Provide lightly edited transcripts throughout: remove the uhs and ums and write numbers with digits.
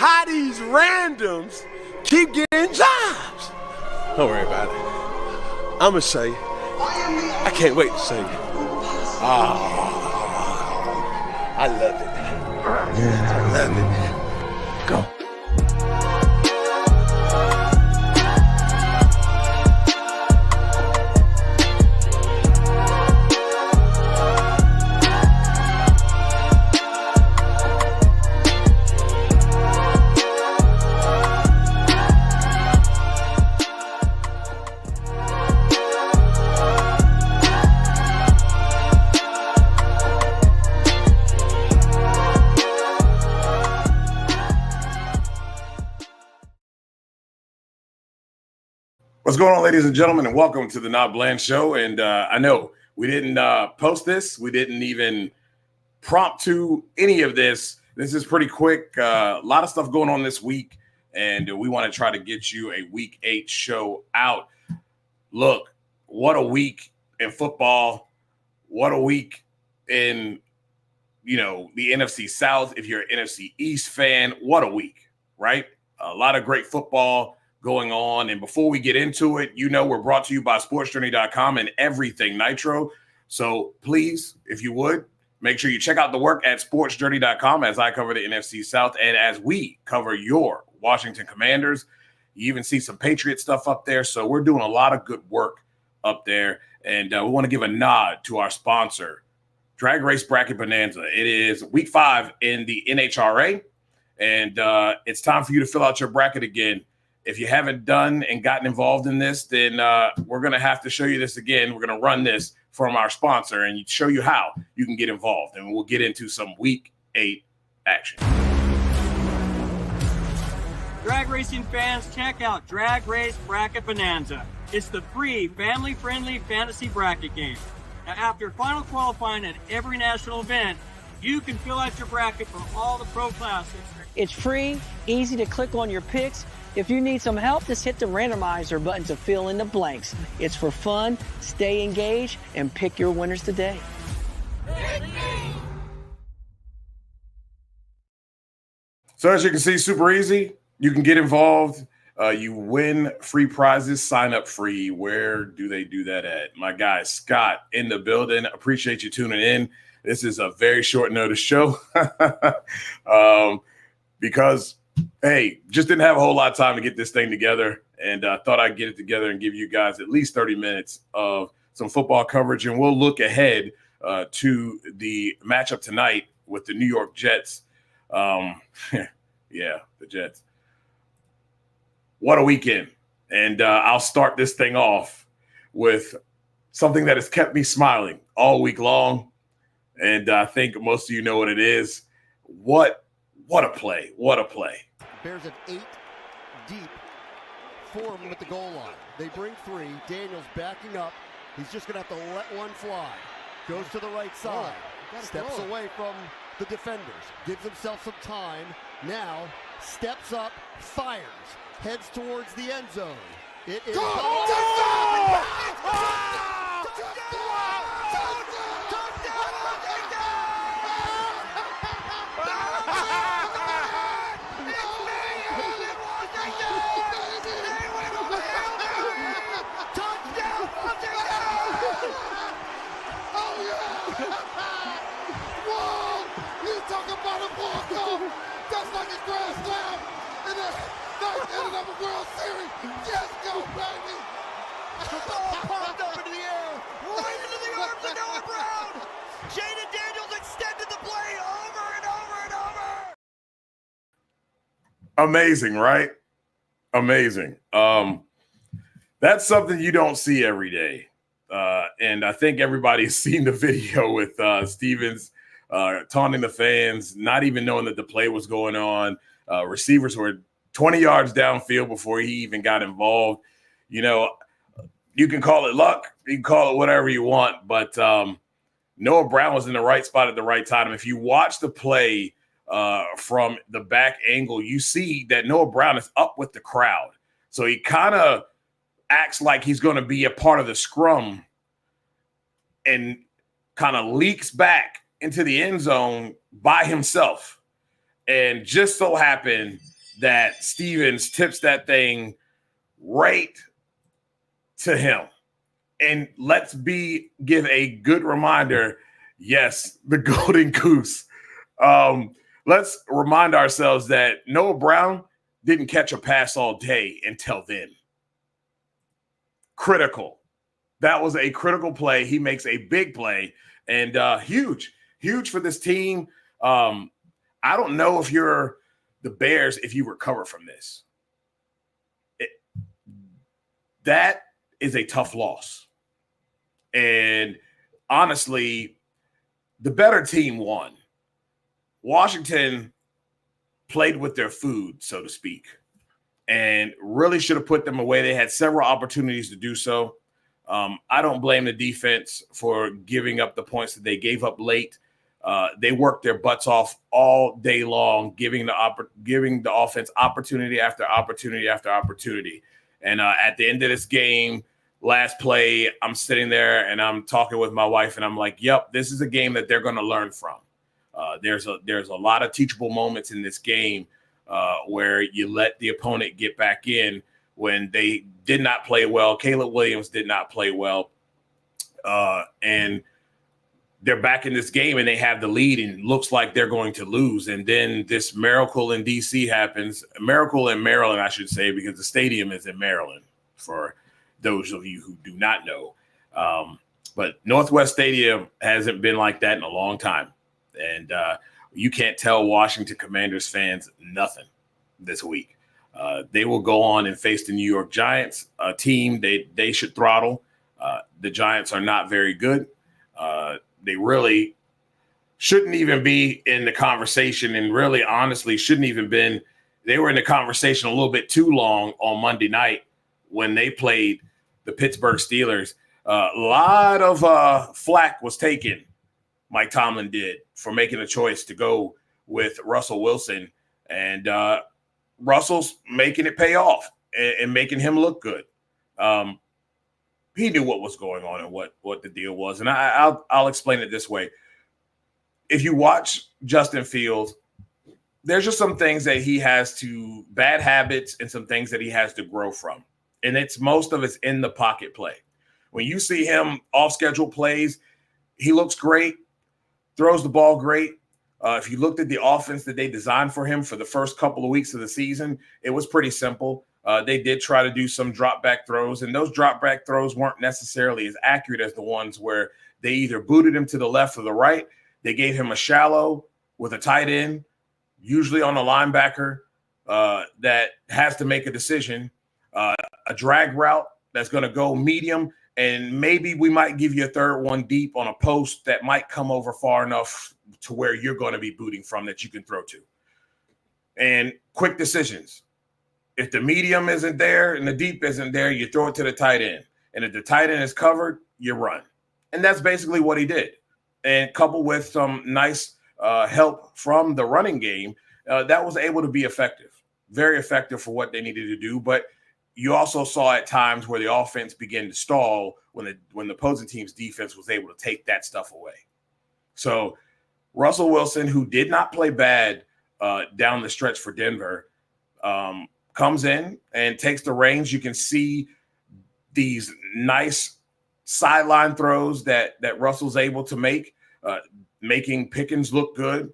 how these randoms keep getting jobs. Don't worry about it. I'm going to say, I can't wait to say it. I love it. I love it. Go. What's going on, ladies and gentlemen, and welcome to the Not Bland Show. And I know we didn't post this. We didn't even prompt to any of this. This is pretty quick. A lot of stuff going on this week, and we want to try to get you a Week 8 show out. Look, what a week in football. What a week in, the NFC South. If you're an NFC East fan, what a week, right? A lot of great football going on. And before we get into it, we're brought to you by sportsjourney.com and everything Nitro. So please, if you would, make sure you check out the work at sportsjourney.com as I cover the NFC South and as we cover your Washington Commanders. You even see some Patriot stuff up there. So we're doing a lot of good work up there. And we want to give a nod to our sponsor, Drag Race Bracket Bonanza. It is week 5 in the NHRA. And it's time for you to fill out your bracket again. If you haven't done and gotten involved in this, then we're going to have to show you this again. We're going to run this from our sponsor and show you how you can get involved. And we'll get into some Week 8 action. Drag racing fans, check out Drag Race Bracket Bonanza. It's the free, family-friendly fantasy bracket game. Now, after final qualifying at every national event, you can fill out your bracket for all the pro classes. It's free, easy to click on your picks. If you need some help, just hit the randomizer button to fill in the blanks. It's for fun, stay engaged, and pick your winners today. So as you can see, super easy. You can get involved. You win free prizes, sign up free. Where do they do that at? My guy, Scott, in the building. Appreciate you tuning in. This is a very short notice show because hey, just didn't have a whole lot of time to get this thing together, and thought I'd get it together and give you guys at least 30 minutes of some football coverage, and we'll look ahead to the matchup tonight with the New York Jets. Yeah, the Jets. What a weekend. And I'll start this thing off with something that has kept me smiling all week long, and I think most of you know what it is. What a play. What a play. Bears at 8 deep, 4 at the goal line. They bring 3. Daniels backing up. He's just going to have to let one fly. Goes to the right side. Steps away from the defenders. Gives himself some time. Now steps up, fires. Heads towards the end zone. It is... Just like a grand slam in the ninth inning of a World Series. Yes, go, baby! The ball popped up into the air, right into the arms of Noah Brown. Jaden Daniels extended the play over and over and over. Amazing, right? Amazing. That's something you don't see every day. And I think everybody's seen the video with Stevens taunting the fans, not even knowing that the play was going on. Receivers were 20 yards downfield before he even got involved. You can call it luck. You can call it whatever you want. But Noah Brown was in the right spot at the right time. If you watch the play from the back angle, you see that Noah Brown is up with the crowd. So he kind of acts like he's going to be a part of the scrum and kind of leaks back into the end zone by himself. And just so happened that Stevens tips that thing right to him. And let's give a good reminder. Yes, the Golden Goose. Let's remind ourselves that Noah Brown didn't catch a pass all day until then. Critical. That was a critical play. He makes a big play and huge for this team. I don't know if you're the Bears, if you recover from this. That is a tough loss. And honestly, the better team won. Washington played with their food, so to speak, and really should have put them away. They had several opportunities to do so. I don't blame the defense for giving up the points that they gave up late. They worked their butts off all day long, giving the offense opportunity after opportunity after opportunity. And at the end of this game, last play, I'm sitting there and I'm talking with my wife, and I'm like, "Yep, this is a game that they're going to learn from." There's a lot of teachable moments in this game where you let the opponent get back in when they did not play well. Caleb Williams did not play well, and they're back in this game and they have the lead and looks like they're going to lose. And then this miracle in DC happens, a miracle in Maryland, I should say, because the stadium is in Maryland for those of you who do not know. But Northwest Stadium hasn't been like that in a long time. And you can't tell Washington Commanders fans nothing this week. They will go on and face the New York Giants, a team they should throttle. The Giants are not very good. They really shouldn't even be in the conversation, and really, honestly, shouldn't even been. They were in the conversation a little bit too long on Monday night when they played the Pittsburgh Steelers. A lot of flack was taken, Mike Tomlin did, for making a choice to go with Russell Wilson. And Russell's making it pay off and making him look good. He knew what was going on and what the deal was. And I'll explain it this way. If you watch Justin Fields, there's just some things that he has to, bad habits and some things that he has to grow from. And most of it's in the pocket play. When you see him off schedule plays, he looks great, throws the ball great. If you looked at the offense that they designed for him for the first couple of weeks of the season, it was pretty simple. They did try to do some drop back throws, and those drop back throws weren't necessarily as accurate as the ones where they either booted him to the left or the right. They gave him a shallow with a tight end, usually on a linebacker that has to make a decision, a drag route that's going to go medium, and maybe we might give you a third one deep on a post that might come over far enough to where you're going to be booting from that you can throw to. And quick decisions. If the medium isn't there and the deep isn't there, you throw it to the tight end. And if the tight end is covered, you run. And that's basically what he did. And coupled with some nice help from the running game, that was able to be effective. Very effective for what they needed to do. But you also saw at times where the offense began to stall when the opposing team's defense was able to take that stuff away. So Russell Wilson, who did not play bad down the stretch for Denver, comes in and takes the reins. You can see these nice sideline throws that Russell's able to make, making Pickens look good.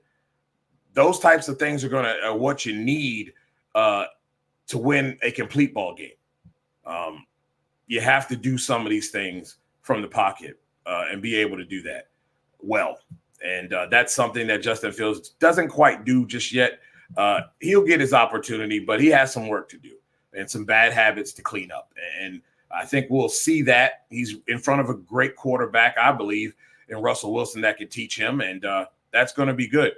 Those types of things are what you need to win a complete ball game. You have to do some of these things from the pocket and be able to do that well. And that's something that Justin Fields doesn't quite do just yet. He'll get his opportunity, but he has some work to do and some bad habits to clean up. And I think we'll see that. He's in front of a great quarterback, I believe, in Russell Wilson that can teach him, and that's going to be good.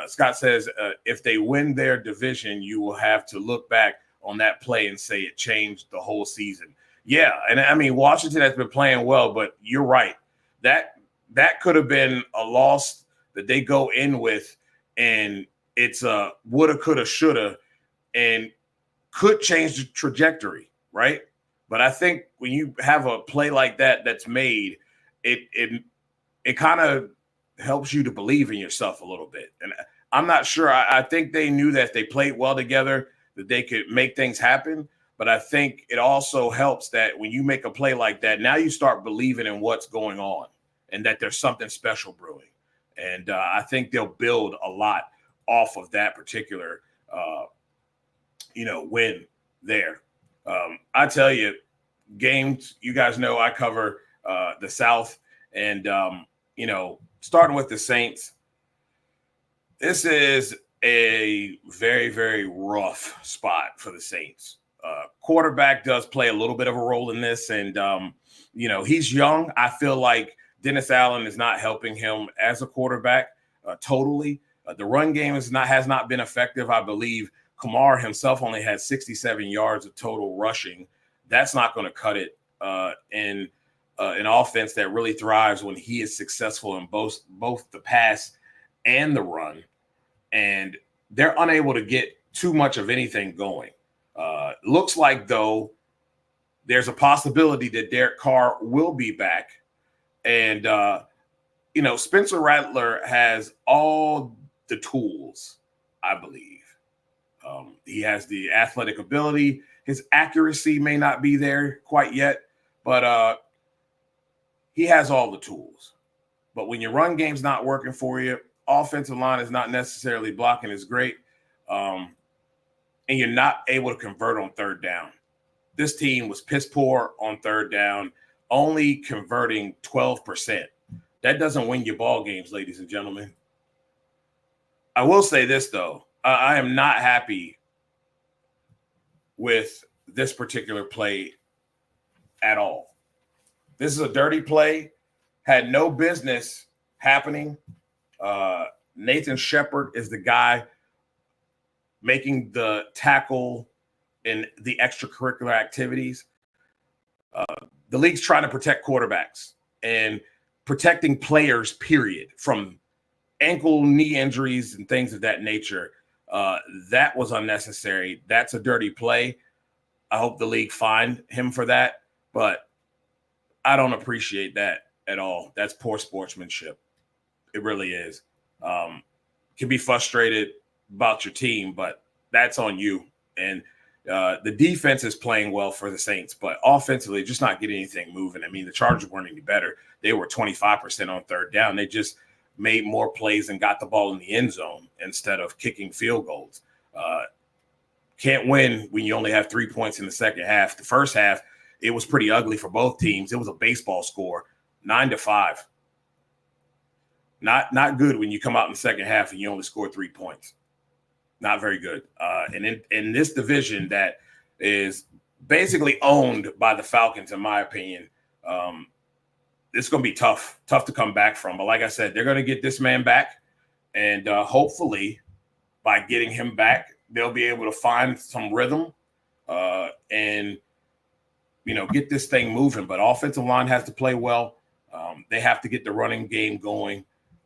Scott says if they win their division, you will have to look back on that play and say it changed the whole season. Yeah, and I mean, Washington has been playing well, but you're right. That could have been a loss that they go in with, and it's a woulda, coulda, shoulda, and could change the trajectory, right? But I think when you have a play like that that's made, it kind of helps you to believe in yourself a little bit. And I'm not sure. I think they knew that if they played well together, that they could make things happen. But I think it also helps that when you make a play like that, now you start believing in what's going on and that there's something special brewing. And I think they'll build a lot off of that particular, win there. I tell you, games, you guys know I cover the South. And, starting with the Saints, this is a very, very rough spot for the Saints. Quarterback does play a little bit of a role in this. And, he's young. I feel like Dennis Allen is not helping him as a quarterback totally. The run game has not been effective. I believe Kamar himself only had 67 yards of total rushing. That's not going to cut it in an offense that really thrives when he is successful in both the pass and the run. And they're unable to get too much of anything going. Looks like, though, there's a possibility that Derek Carr will be back. And, Spencer Rattler has all the tools, I believe. He has the athletic ability. His accuracy may not be there quite yet, but he has all the tools. But when your run game's not working for you, offensive line is not necessarily blocking as great, and you're not able to convert on third down. This team was piss poor on third down, only converting 12%. That doesn't win you ball games, ladies and gentlemen. I will say this, though. I am not happy with this particular play at all. This is a dirty play, had no business happening. Nathan Shepard is the guy making the tackle in the extracurricular activities. The league's trying to protect quarterbacks and protecting players, period, from ankle, knee injuries and things of that nature. That was unnecessary. That's a dirty play. I hope the league fined him for that, but I don't appreciate that at all. That's poor sportsmanship. It really is. Can be frustrated about your team, but that's on you. And the defense is playing well for the Saints, but offensively, just not getting anything moving. I mean, the Chargers weren't any better. They were 25% on third down. They just made more plays and got the ball in the end zone instead of kicking field goals. Can't win when you only have 3 points in the second half. The first half, it was pretty ugly for both teams. It was a baseball score, 9-5. Not good when you come out in the second half and you only score 3 points. Not very good. And in this division that is basically owned by the Falcons, in my opinion, it's going to be tough to come back from. But like I said, they're going to get this man back. And hopefully by getting him back, they'll be able to find some rhythm and, get this thing moving. But offensive line has to play well. They have to get the running game going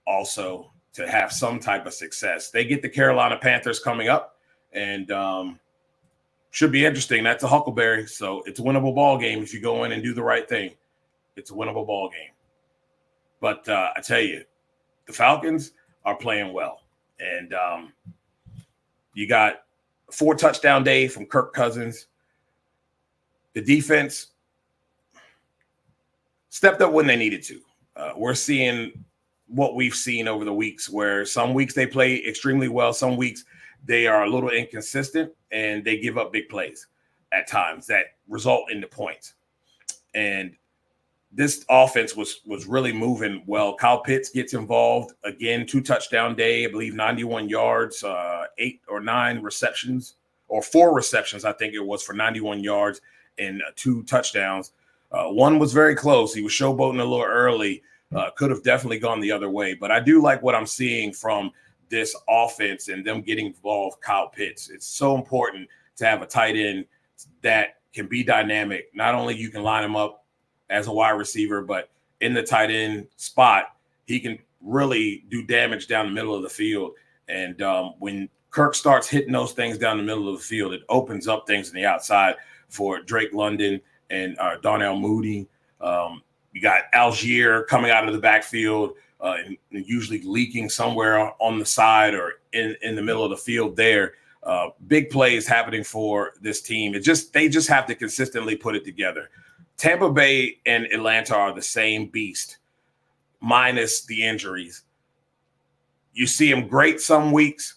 also to have some type of success. They get the Carolina Panthers coming up and should be interesting. That's a huckleberry. So it's a winnable ball game if you go in and do the right thing. It's a winnable ball game. But I tell you, the Falcons are playing well. And you got 4 touchdown day from Kirk Cousins. The defense stepped up when they needed to. We're seeing what we've seen over the weeks, where some weeks they play extremely well. Some weeks they are a little inconsistent and they give up big plays at times that result in the points. And this offense was really moving well. Kyle Pitts gets involved again, 2 touchdown day, I believe 91 yards, 8 or 9 receptions, or 4 receptions, I think it was, for 91 yards and 2 touchdowns. One was very close. He was showboating a little early. Could have definitely gone the other way. But I do like what I'm seeing from this offense and them getting involved, Kyle Pitts. It's so important to have a tight end that can be dynamic. Not only you can line him up as a wide receiver, but in the tight end spot, he can really do damage down the middle of the field. And when Kirk starts hitting those things down the middle of the field, it opens up things on the outside for Drake London and Darnell Mooney. You got Algier coming out of the backfield and usually leaking somewhere on the side or in the middle of the field there. Big plays happening for this team. They just have to consistently put it together. Tampa Bay and Atlanta are the same beast, minus the injuries. You see them great some weeks,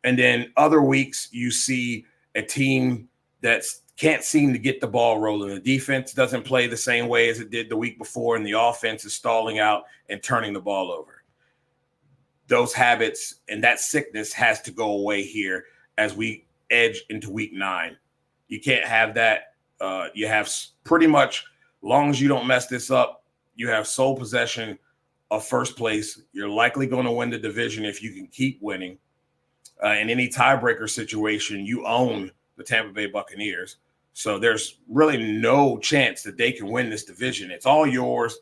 and then other weeks you see a team that can't seem to get the ball rolling. The defense doesn't play the same way as it did the week before, and the offense is stalling out and turning the ball over. Those habits and that sickness has to go away here as we edge into week 9. You can't have that. You have pretty much, long as you don't mess this up, you have sole possession of first place. You're likely going to win the division if you can keep winning. In any tiebreaker situation, you own the Tampa Bay Buccaneers. So there's really no chance that they can win this division. It's all yours.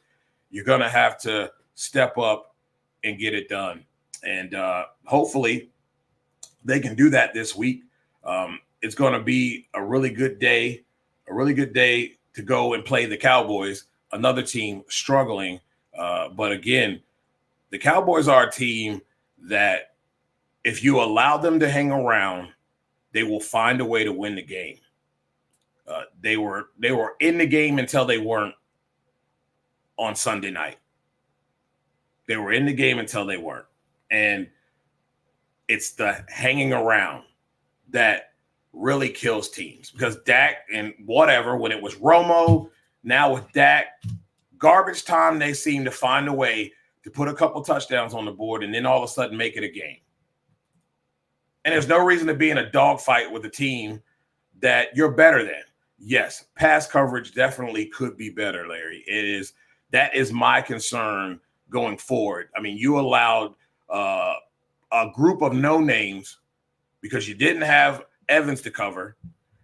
You're going to have to step up and get it done. And hopefully they can do that this week. It's going to be a really good day to go and play the Cowboys, another team struggling. But again, the Cowboys are a team that if you allow them to hang around, they will find a way to win the game. They were in the game until they weren't on Sunday night. They were in the game until they weren't. And it's the hanging around that really kills teams, because Dak and whatever, when it was Romo, now with Dak, garbage time, they seem to find a way to put a couple touchdowns on the board and then all of a sudden make it a game. And there's no reason to be in a dogfight with a team that you're better than. Yes, pass coverage definitely could be better, Larry. That is my concern going forward. I mean, you allowed a group of no names because you didn't have Evans to cover,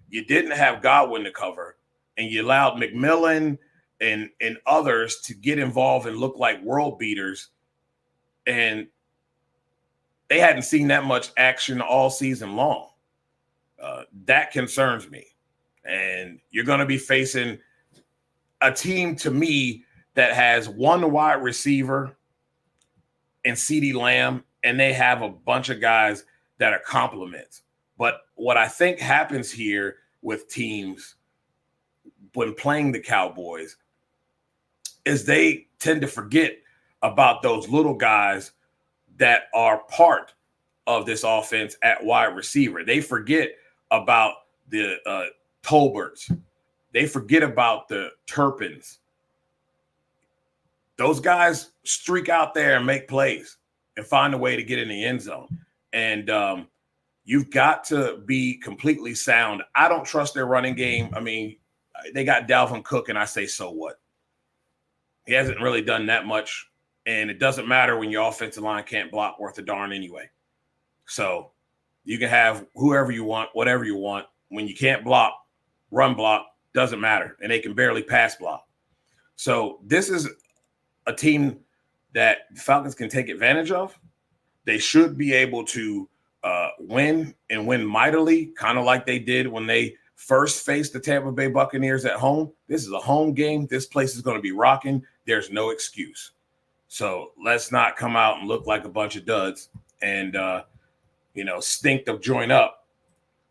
you didn't have Godwin to cover, and you allowed McMillan and others to get involved and look like world beaters. And they hadn't seen that much action all season long. That concerns me. And you're going to be facing a team, to me, that has one wide receiver and CeeDee Lamb, and they have a bunch of guys that are compliments. But what I think happens here with teams when playing the Cowboys is they tend to forget about those little guys that are part of this offense at wide receiver. They forget about the Tolberts. They forget about the Turpins. Those guys streak out there and make plays and find a way to get in the end zone. And you've got to be completely sound. I don't trust their running game. I mean, they got Dalvin Cook, and I say, so what? He hasn't really done that much, and it doesn't matter when your offensive line can't block worth a darn anyway. So you can have whoever you want, whatever you want. When you can't block, run block, doesn't matter, and they can barely pass block. So this is a team that the Falcons can take advantage of. They should be able to win and win mightily, kind of like they did when they first faced the Tampa Bay Buccaneers at home. This is a home game. This place is going to be rocking. There's no excuse. So let's not come out and look like a bunch of duds and, stink the joint up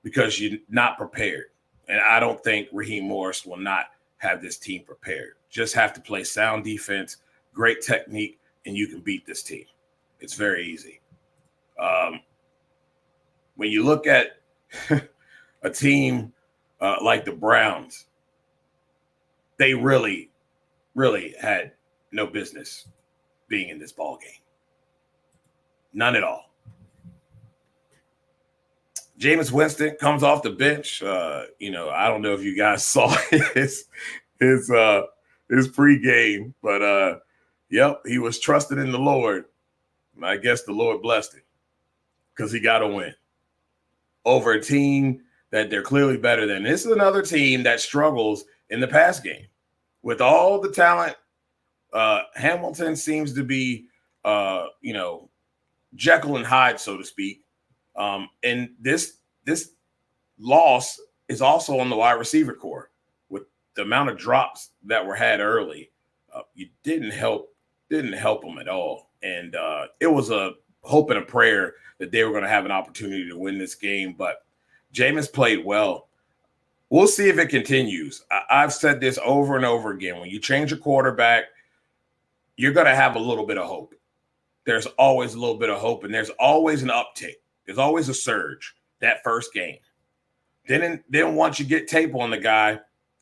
because you're not prepared. And I don't think Raheem Morris will not have this team prepared. Just have to play sound defense, great technique, and you can beat this team. It's very easy. When you look at a team like the Browns, they really, really had no business being in this ball game. None at all. Jameis Winston comes off the bench. I don't know if you guys saw his pregame, but he was trusting in the Lord. And I guess the Lord blessed him because he got a win over a team that they're clearly better than. This is another team that struggles in the pass game. With all the talent, Hamilton seems to be, Jekyll and Hyde, so to speak. And this loss is also on the wide receiver core. With the amount of drops that were had early, you didn't help them at all. And it was a hope and a prayer that they were going to have an opportunity to win this game. But Jameis played well. We'll see if it continues. I've said this over and over again. When you change a quarterback, you're going to have a little bit of hope. There's always a little bit of hope, and there's always an uptick. There's always a surge that first game. Then once you get tape on the guy,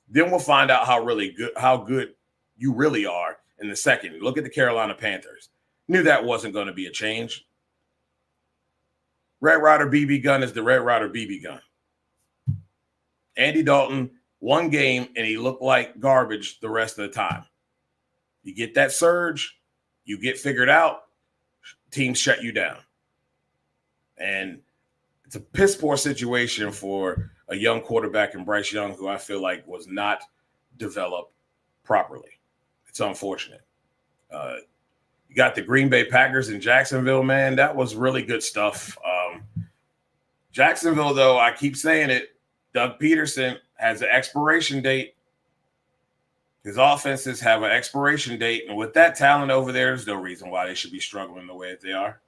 then we'll find out how good you really are in the second. Look at the Carolina Panthers. Knew that wasn't going to be a change. Red Ryder BB gun is the Red Ryder BB gun. Andy Dalton, one game, and he looked like garbage the rest of the time. You get that surge, you get figured out, teams shut you down. And it's a piss-poor situation for a young quarterback in Bryce Young, who I feel like was not developed properly. It's unfortunate. You got the Green Bay Packers in Jacksonville, man. That was really good stuff. Jacksonville, though, I keep saying it, Doug Peterson has an expiration date. His offenses have an expiration date. And with that talent over there, there's no reason why they should be struggling the way that they are.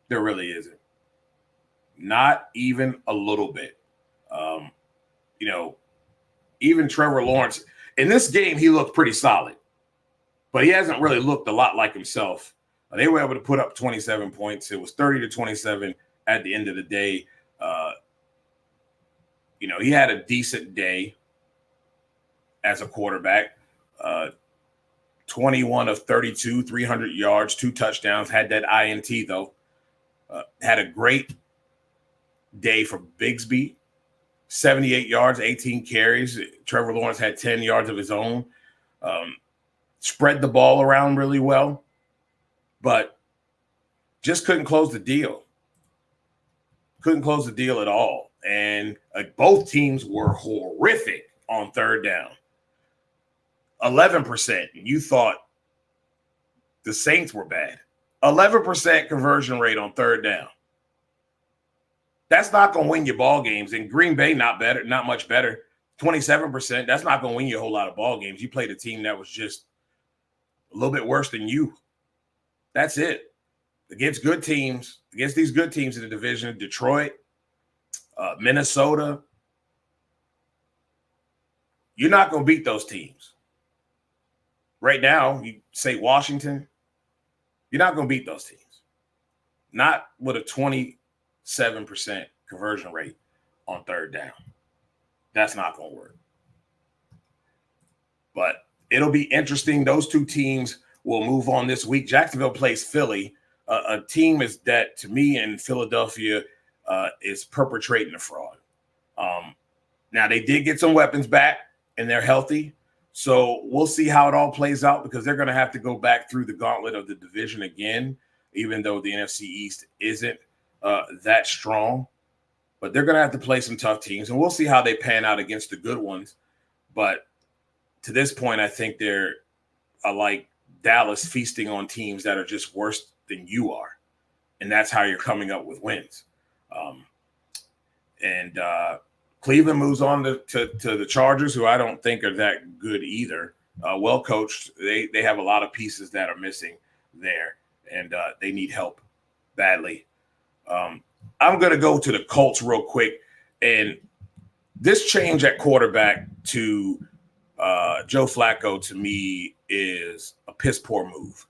There really isn't. Not even a little bit. Even Trevor Lawrence, in this game, he looked pretty solid. But he hasn't really looked a lot like himself. They were able to put up 27 points. It was 30-27 at the end of the day. He had a decent day as a quarterback. 21 of 32, 300 yards, 2 touchdowns. Had that INT, though. Had a great day for Bigsby. 78 yards, 18 carries. Trevor Lawrence had 10 yards of his own. Spread the ball around really well, but just couldn't close the deal. Couldn't close the deal at all. And both teams were horrific on third down. 11%. You thought the Saints were bad. 11% conversion rate on third down. That's not going to win you ball games. And Green Bay, not much better. 27%. That's not going to win you a whole lot of ball games. You played a team that was just a little bit worse than you. That's it. Against these good teams in the division, Detroit, Minnesota, you're not going to beat those teams. Right now, you say Washington, you're not going to beat those teams. Not with a 27% conversion rate on third down. That's not going to work. But it'll be interesting. Those two teams will move on this week. Jacksonville plays Philly, a team is that, to me, in Philadelphia is perpetrating a fraud. Now, they did get some weapons back, and they're healthy. So we'll see how it all plays out, because they're going to have to go back through the gauntlet of the division again, even though the NFC East isn't that strong. But they're going to have to play some tough teams, and we'll see how they pan out against the good ones. But to this point, I think they're like Dallas, feasting on teams that are just worse than you are. And that's how you're coming up with wins. Cleveland moves on to the Chargers, who I don't think are that good either. Well coached. They have a lot of pieces that are missing there, and they need help badly. I'm going to go to the Colts real quick. And this change at quarterback to Joe Flacco, to me, is a piss poor move.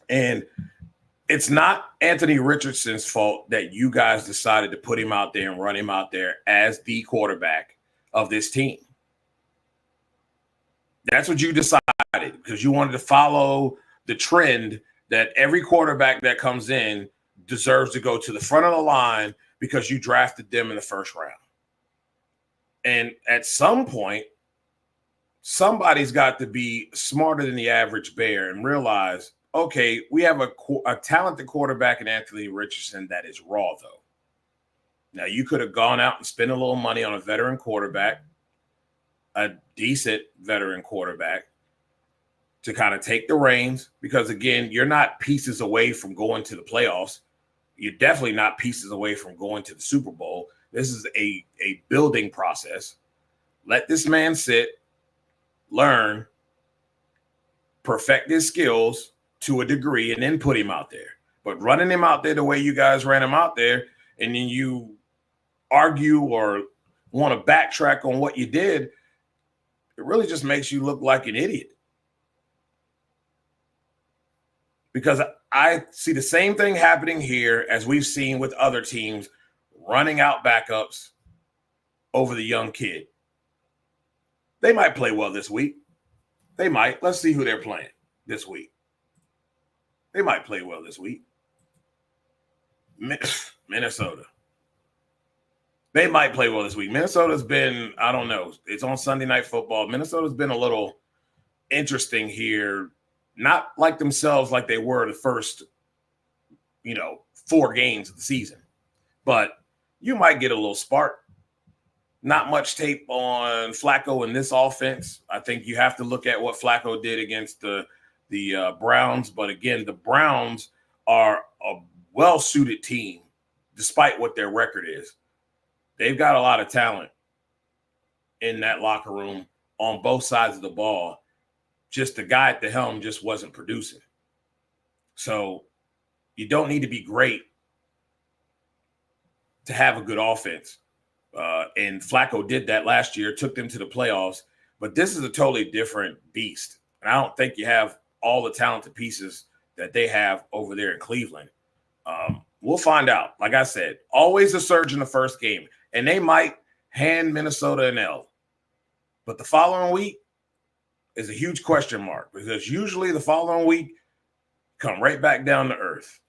And it's not Anthony Richardson's fault that you guys decided to put him out there and run him out there as the quarterback of this team. That's what you decided, because you wanted to follow the trend that every quarterback that comes in deserves to go to the front of the line because you drafted them in the first round. And at some point, somebody's got to be smarter than the average bear and realize, okay, we have a talented quarterback in Anthony Richardson that is raw, though. Now, you could have gone out and spent a little money on a veteran quarterback, a decent veteran quarterback, to kind of take the reins, because, again, you're not pieces away from going to the playoffs. You're definitely not pieces away from going to the Super Bowl. This is a building process. Let this man sit, learn, perfect his skills to a degree, and then put him out there. But running him out there the way you guys ran him out there, and then you argue or want to backtrack on what you did, it really just makes you look like an idiot. Because I see the same thing happening here as we've seen with other teams running out backups over the young kid. They might play well this week. They might. Let's see who they're playing this week. They might play well this week. Minnesota. They might play well this week. Minnesota's been, I don't know. It's on Sunday Night Football. Minnesota's been a little interesting here. Not like themselves like they were the first, 4 games of the season. But you might get a little spark. Not much tape on Flacco in this offense. I think you have to look at what Flacco did against the Browns. But again, the Browns are a well-suited team, despite what their record is. They've got a lot of talent in that locker room on both sides of the ball. Just the guy at the helm just wasn't producing. So you don't need to be great to have a good offense. And Flacco did that last year, took them to the playoffs. But this is a totally different beast. And I don't think you have all the talented pieces that they have over there in Cleveland. We'll find out. Like I said, always a surge in the first game. And they might hand Minnesota an L. But the following week is a huge question mark, because usually the following week come right back down to earth.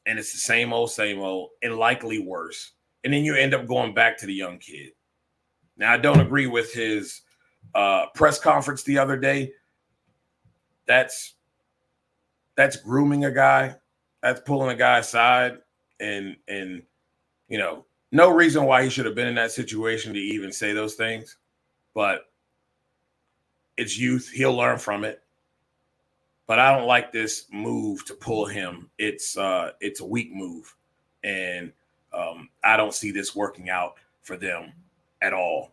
And it's the same old, and likely worse. And then you end up going back to the young kid. Now, I don't agree with his press conference the other day. That's grooming a guy. That's pulling a guy aside. And no reason why he should have been in that situation to even say those things. But it's youth. He'll learn from it. But I don't like this move to pull him. It's a weak move. And I don't see this working out for them at all.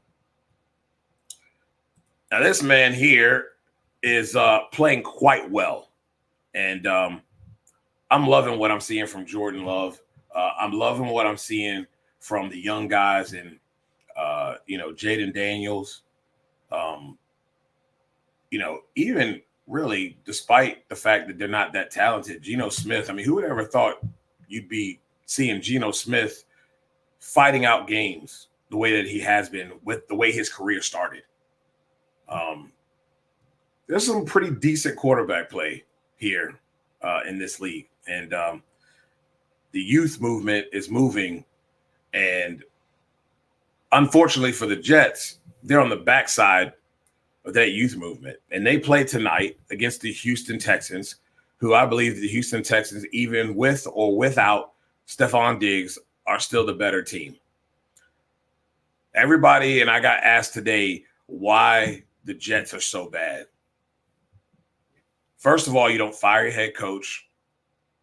Now, this man here is playing quite well. And I'm loving what I'm seeing from Jordan Love. I'm loving what I'm seeing from the young guys and, Jaden Daniels. Even really, despite the fact that they're not that talented, Geno Smith. I mean, who would ever thought you'd be seeing Geno Smith fighting out games the way that he has been with the way his career started? There's some pretty decent quarterback play here in this league. And the youth movement is moving. And unfortunately for the Jets, they're on the backside of that youth movement. And they play tonight against the Houston Texans, who I believe the Houston Texans, even with or without Stephon Diggs, are still the better team. Everybody, and I got asked today why the Jets are so bad. First of all, you don't fire your head coach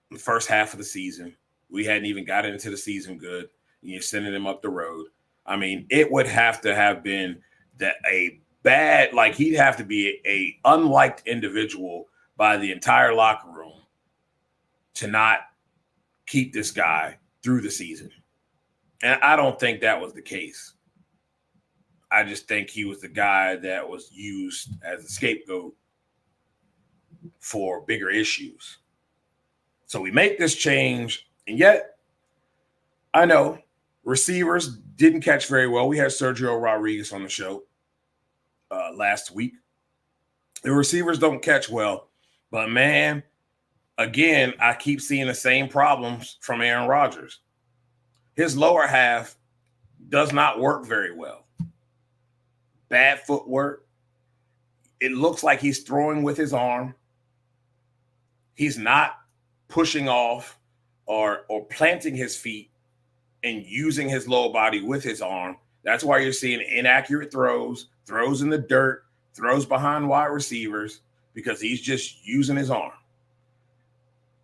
in the first half of the season. We hadn't even gotten into the season good. And you're sending him up the road. I mean, it would have to have been he'd have to be a unliked individual by the entire locker room to not keep this guy through the season. And I don't think that was the case. I just think he was the guy that was used as a scapegoat for bigger issues. So we make this change, and yet I know receivers didn't catch very well. We had Sergio Rodriguez on the show last week. The receivers don't catch well, but man, again, I keep seeing the same problems from Aaron Rodgers. His lower half does not work very well. Bad footwork. It looks like he's throwing with his arm. He's not pushing off or planting his feet and using his lower body with his arm. That's why you're seeing inaccurate throws in the dirt, throws behind wide receivers, because he's just using his arm.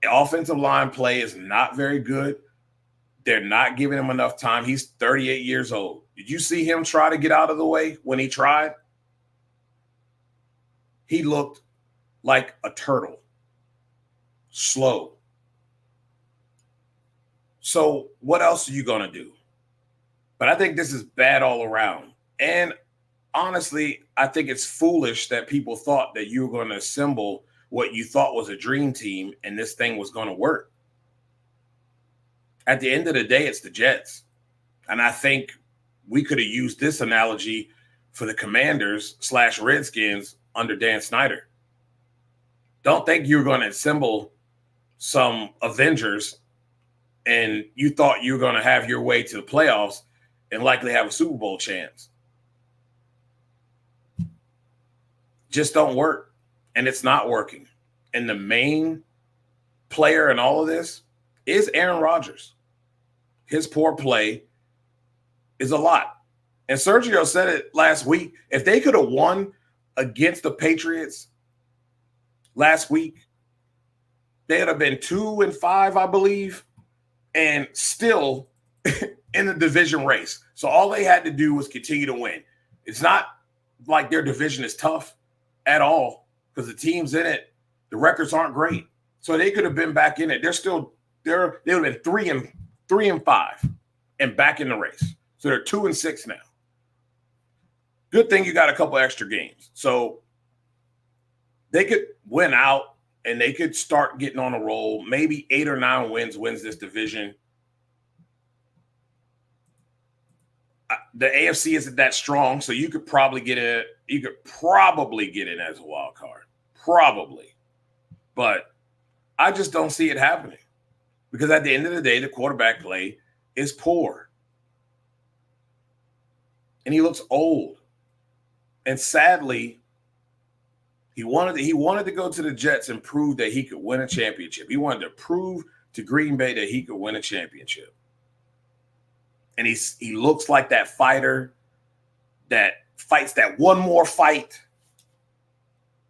The offensive line play is not very good. They're not giving him enough time. He's 38 years old. Did you see him try to get out of the way when he tried? He looked like a turtle. Slow. So what else are you going to do? But I think this is bad all around. And honestly, I think it's foolish that people thought that you were going to assemble what you thought was a dream team and this thing was going to work. At the end of the day, it's the Jets. And I think we could have used this analogy for the Commanders/Redskins under Dan Snyder. Don't think you were going to assemble some Avengers and you thought you were going to have your way to the playoffs and likely have a Super Bowl chance. Just don't work. And it's not working. And the main player in all of this is Aaron Rodgers. His poor play is a lot. And Sergio said it last week. If they could have won against the Patriots last week, they would have been 2-5, I believe, and still in the division race. So all they had to do was continue to win. It's not like their division is tough at all because the teams in it, the records aren't great. So they could have been back in it. They would have been 3-5 and back in the race. So they're 2-6 now. Good thing you got a couple extra games. So they could win out and they could start getting on a roll. Maybe 8 or 9 wins this division. The AFC isn't that strong, so you could probably get it. You could probably get in as a wild card. Probably. But I just don't see it happening. Because at the end of the day, the quarterback play is poor. And he looks old. And sadly, he wanted to go to the Jets and prove that he could win a championship. He wanted to prove to Green Bay that he could win a championship. And he looks like that fighter that fights that one more fight.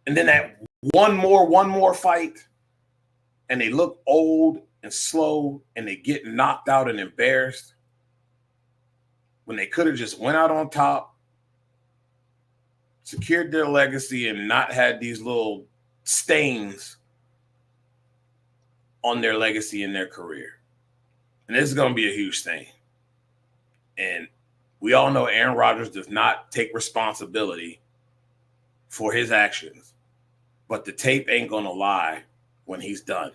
And then that one more fight. And they look old and slow and they get knocked out and embarrassed when they could have just went out on top, secured their legacy, and not had these little stains on their legacy in their career. And this is going to be a huge thing. And we all know Aaron Rodgers does not take responsibility for his actions, but the tape ain't going to lie when he's done.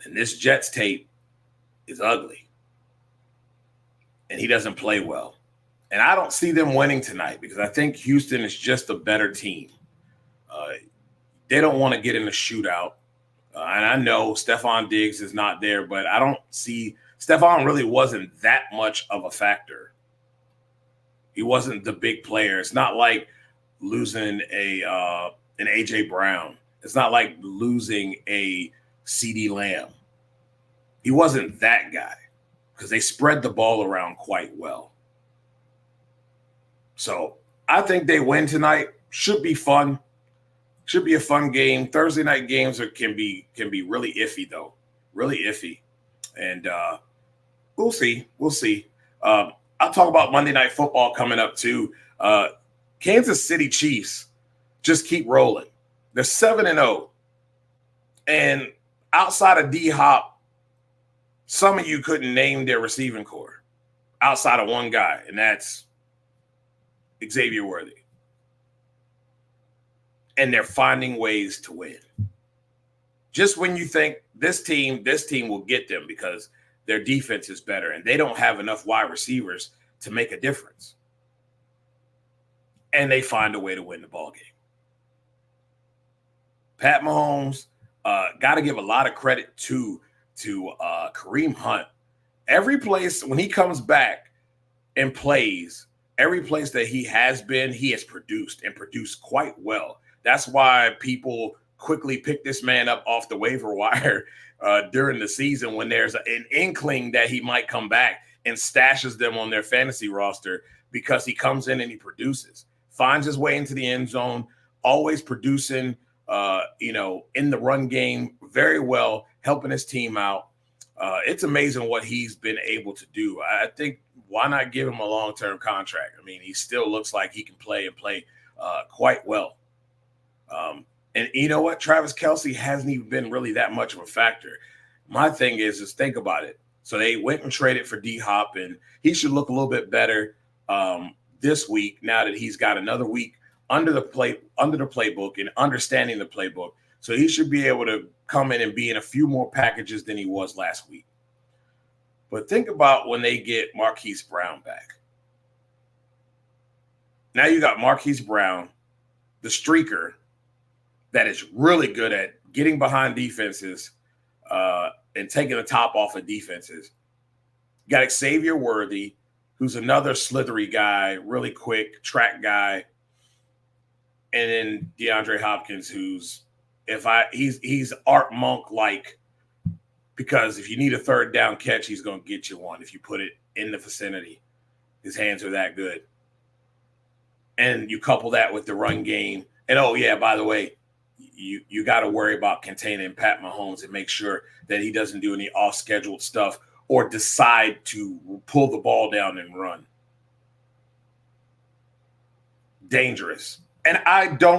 And this Jets tape is ugly. And he doesn't play well. And I don't see them winning tonight because I think Houston is just a better team. They don't want to get in a shootout. And I know Stephon Diggs is not there, but I don't see – Stephon really wasn't that much of a factor. He wasn't the big player. It's not like losing an A.J. Brown. It's not like losing a CeeDee Lamb. He wasn't that guy because they spread the ball around quite well. So I think they win tonight. Should be fun. Should be a fun game. Thursday night games can be really iffy though, really iffy, and we'll see. We'll see. I'll talk about Monday Night Football coming up too. Kansas City Chiefs just keep rolling. They're 7-0, and outside of D-Hop, some of you couldn't name their receiving core outside of one guy, and that's Xavier Worthy. And they're finding ways to win. Just when you think this team will get them because their defense is better and they don't have enough wide receivers to make a difference. And they find a way to win the ball game. Pat Mahomes, got to give a lot of credit to Kareem Hunt. Every place when he comes back and plays, every place that he has been, he has produced and produced quite well. That's why people quickly pick this man up off the waiver wire during the season when there's an inkling that he might come back and stashes them on their fantasy roster because he comes in and he produces, finds his way into the end zone, always producing, in the run game very well, helping his team out. It's amazing what he's been able to do. I think why not give him a long-term contract? I mean, he still looks like he can play quite well. And you know what? Travis Kelce hasn't even been really that much of a factor. My thing is think about it. So they went and traded for D-Hop, and he should look a little bit better this week now that he's got another week under the playbook and understanding the playbook. So he should be able to come in and be in a few more packages than he was last week. But think about when they get Marquise Brown back. Now you got Marquise Brown, the streaker, that is really good at getting behind defenses and taking the top off of defenses. You got Xavier Worthy, who's another slithery guy, really quick, track guy. And then DeAndre Hopkins, who's he's Art Monk-like, because if you need a third down catch, he's going to get you one if you put it in the vicinity. His hands are that good. And you couple that with the run game. And, oh, yeah, by the way, you got to worry about containing Pat Mahomes and make sure that he doesn't do any off-scheduled stuff or decide to pull the ball down and run. Dangerous. And I do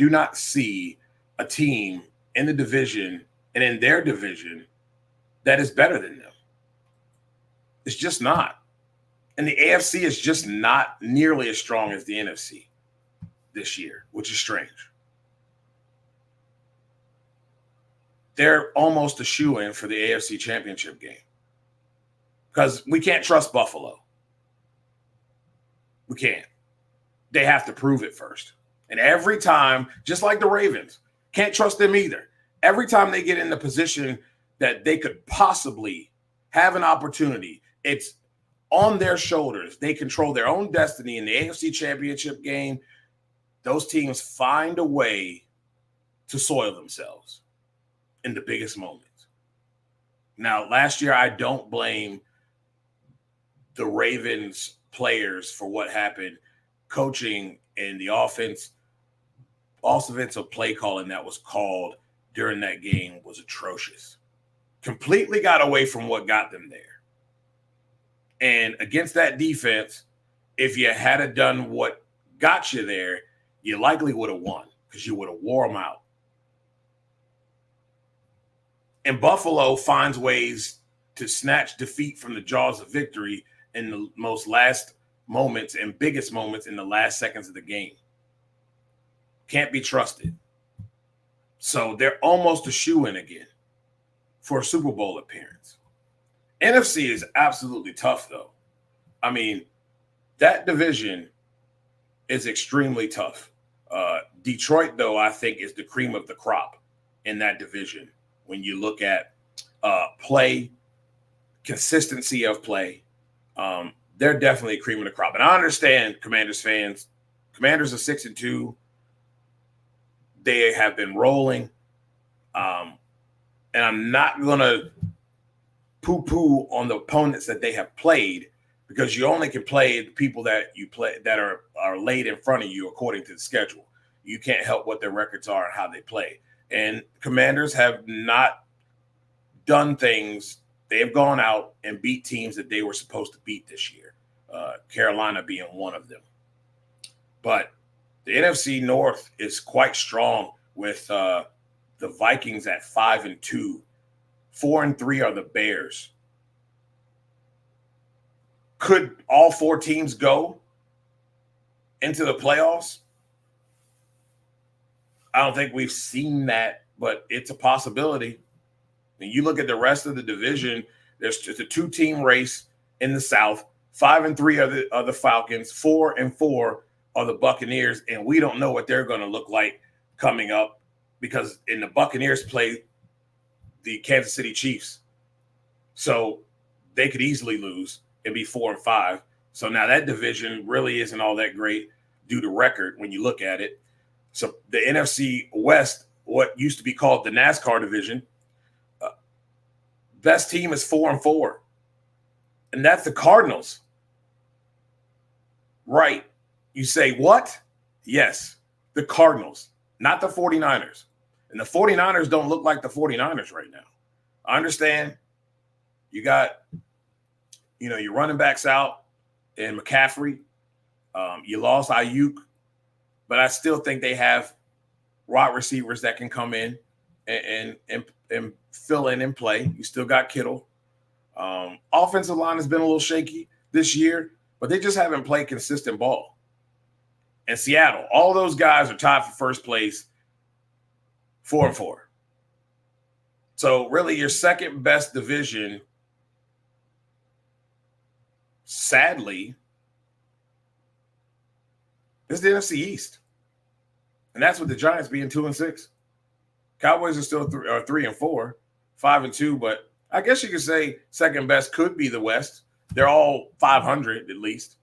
not see a team in the division and in their division that is better than them. It's just not. And the AFC is just not nearly as strong as the NFC this year, which is strange. They're almost a shoo-in for the AFC Championship game because we can't trust Buffalo. We can't. They have to prove it first. And every time, just like the Ravens, can't trust them either. Every time they get in the position that they could possibly have an opportunity, it's on their shoulders. They control their own destiny in the AFC Championship game. Those teams find a way to soil themselves in the biggest moments. Now, last year, I don't blame the Ravens players for what happened. Coaching and the offensive play calling that was called during that game was atrocious. Completely got away from what got them there. And against that defense, if you had done what got you there, you likely would have won because you would have wore them out. And Buffalo finds ways to snatch defeat from the jaws of victory in the most last moments and biggest moments in the last seconds of the game. Can't be trusted. So they're almost a shoo-in again for a Super Bowl appearance. NFC is absolutely tough, though. I mean, that division is extremely tough. Detroit, though, I think is the cream of the crop in that division. When you look at play, consistency of play, they're definitely a cream of the crop. And I understand Commanders fans. Commanders are 6-2. They have been rolling. And I'm not going to poo-poo on the opponents that they have played because you only can play the people that you play that are laid in front of you according to the schedule. You can't help what their records are and how they play. And Commanders have not done things. They have gone out and beat teams that they were supposed to beat this year, Carolina being one of them. But the NFC North is quite strong with the Vikings at 5-2. 4-3 are the Bears. Could all four teams go into the playoffs? I don't think we've seen that, but it's a possibility. And you look at the rest of the division, there's just a two-team race in the South. 5-3 are the Falcons. 4-4 are the Buccaneers, and we don't know what they're going to look like coming up because in the Buccaneers play the Kansas City Chiefs. So they could easily lose and be 4-5. So now that division really isn't all that great due to record when you look at it. So the NFC West, what used to be called the NASCAR division, best team is 4-4. And that's the Cardinals. Right. You say, what? Yes, the Cardinals, not the 49ers. And the 49ers don't look like the 49ers right now. I understand you got, your running backs out and McCaffrey. You lost Ayuk, but I still think they have wide receivers that can come in and fill in and play. You still got Kittle. Offensive line has been a little shaky this year, but they just haven't played consistent ball. And Seattle, all those guys are tied for first place, 4-4. So really your second best division, sadly, is the NFC East. And that's with the Giants being 2-6. Cowboys are still 3-4, 5-2, but I guess you could say second best could be the West. They're all 500 at least.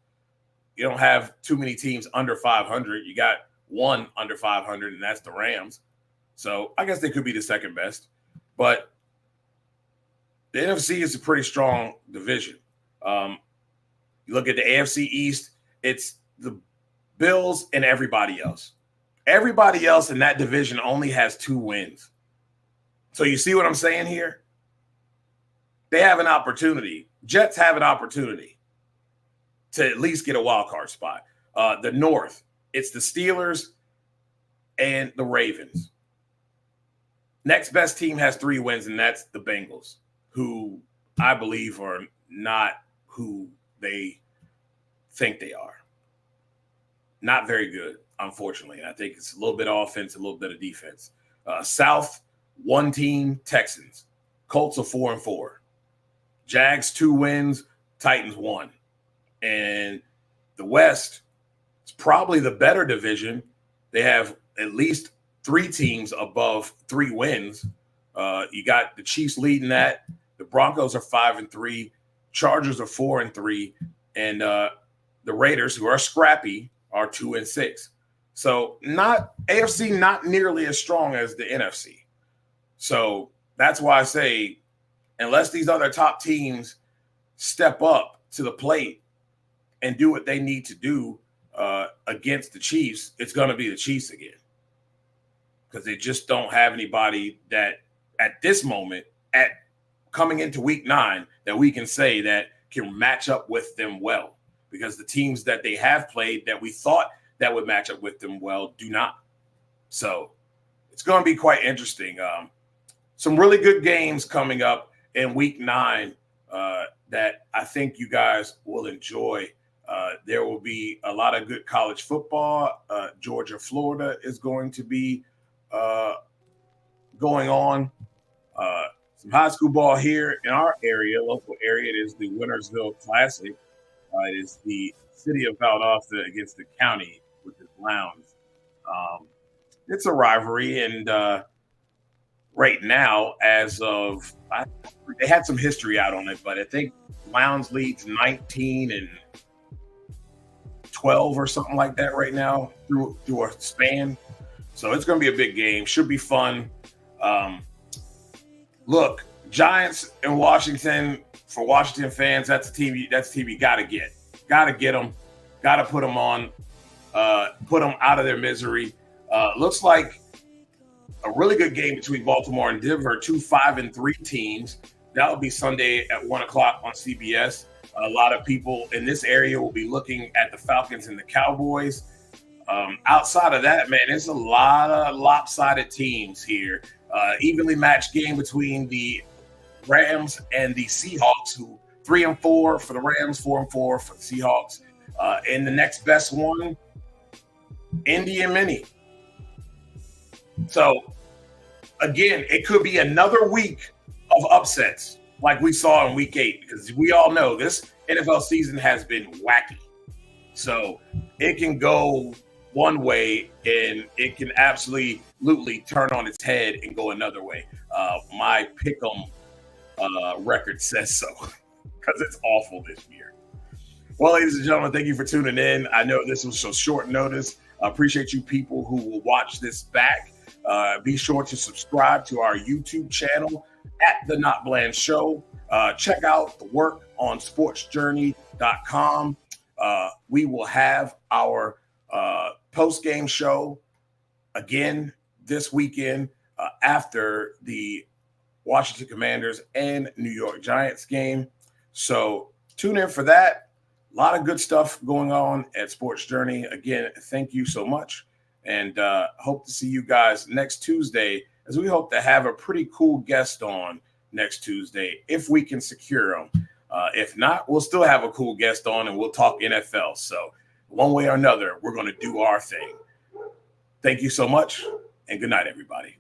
You don't have too many teams under 500. You got one under 500, and that's the Rams. So I guess they could be the second best. But the NFC is a pretty strong division. You look at the AFC East, it's the Bills and everybody else. Everybody else in that division only has 2 wins. So you see what I'm saying here? They have an opportunity. Jets have an opportunity to at least get a wild card spot. The North, it's the Steelers and the Ravens. Next best team has 3 wins, and that's the Bengals, who I believe are not who they think they are. Not very good, unfortunately. I think it's a little bit of offense, a little bit of defense. South, 1 team, Texans. Colts are 4-4. Jags 2 wins, Titans 1. And the West is probably the better division. They have at least 3 teams above 3 wins. You got the Chiefs leading that. The Broncos are 5-3. Chargers are 4-3. And the Raiders, who are scrappy, are 2-6. So AFC not nearly as strong as the NFC. So that's why I say, unless these other top teams step up to the plate and do what they need to do against the Chiefs, it's going to be the Chiefs again. Because they just don't have anybody that at this moment, coming into week 9, that we can say that can match up with them well. Because the teams that they have played that we thought that would match up with them well do not. So it's going to be quite interesting. Some really good games coming up in week 9 that I think you guys will enjoy. There will be a lot of good college football. Georgia, Florida is going to be going on. Some high school ball here in our area, local area. It is the Wintersville Classic. It is the city of Valdosta against the county, which is Lowndes. It's a rivalry, and right now, as of they had some history out on it, but I think Lowndes leads 19-12 or something like that right now through a span. So it's going to be a big game. Should be fun. Look, Giants in Washington. For Washington fans, that's a team. That's a team you got to get. Got to get them. Got to put them on. Put them out of their misery. Looks like a really good game between Baltimore and Denver. 2 5-3 teams. That will be Sunday at 1:00 on CBS. A lot of people in this area will be looking at the Falcons and the Cowboys. Outside of that, man, there's a lot of lopsided teams here. Evenly matched game between the Rams and the Seahawks, who 3-4 for the Rams, 4-4 for the Seahawks. And the next best one, Indy and Minnie. So, again, it could be another week of upsets like we saw in week 8, because we all know this NFL season has been wacky. So it can go one way and it can absolutely turn on its head and go another way. My pick'em record says so, because it's awful this year. Well, ladies and gentlemen, thank you for tuning in. I know this was so short notice. I appreciate you people who will watch this back. Be sure to subscribe to our YouTube channel at The Not Bland Show. Check out the work on sportsjourney.com. We will have our post-game show again this weekend after the Washington Commanders and New York Giants game. So tune in for that. A lot of good stuff going on at Sports Journey. Again, thank you so much. And hope to see you guys next Tuesday as we hope to have a pretty cool guest on next Tuesday if we can secure him. If not, we'll still have a cool guest on and we'll talk NFL. So one way or another, we're going to do our thing. Thank you so much, and good night, everybody.